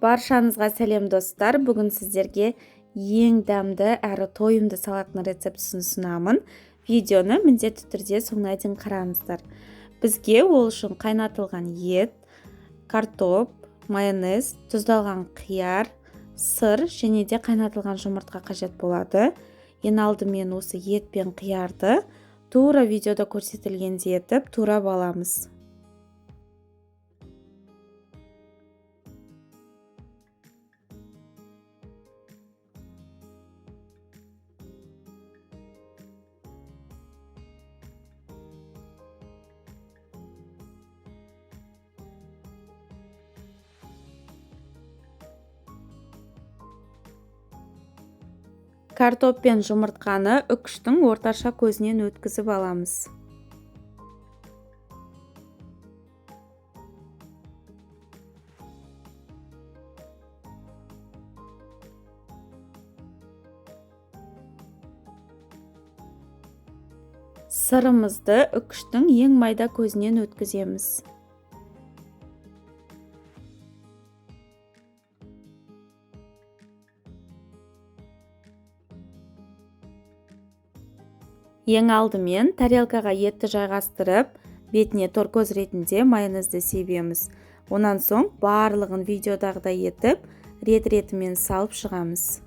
Баршаңызға сәлем достар. Бүгін сіздерге ең дәмді әрі тойымды салаттың рецептісін ұсынамын. Видеоны міндетті түрде соңына дейін қараңыздар. Бізге ол үшін қайнатылған ет, картоп, майонез, тұздалған қияр, сыр және де қайнатылған жұмыртқа қажет болады. Ең алдымен осы ет пен қиярды тура видеода көрсетілгендей етіп турап аламыз. Картоп пен жұмыртқаны үкіштің орташа көзінен өткізіп аламыз. Сырымызды үкіштің ең майда көзінен өткіземіз. Ең алдымен тарелкаға етті жайғастырып, бетіне торкөз ретінде майонезді себеміз. Онан соң барлығын видеодағыдай етіп, рет-ретімен салып шығамыз.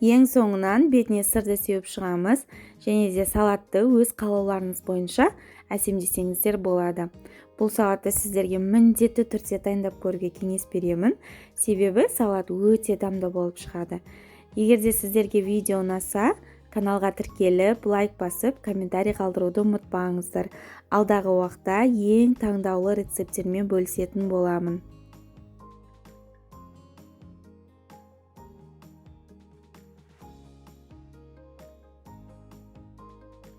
Ең соңынан бетіне сырды сеуіп шығамыз, және де салатты өз қалауларыңыз бойынша әсемдесеңіздер болады. Бұл салатты сіздерге міндетті түрде дайындап көруге кеңес беремін, себебі салат өте дәмді болып шығады. Егер де сіздерге видео ұнаса, каналға тіркеліп, лайк басып, комментарий қалдыруды ұмытпаңыздар. Алдағы уақытта ең таңдаулы рецептермен бөлісетін боламын.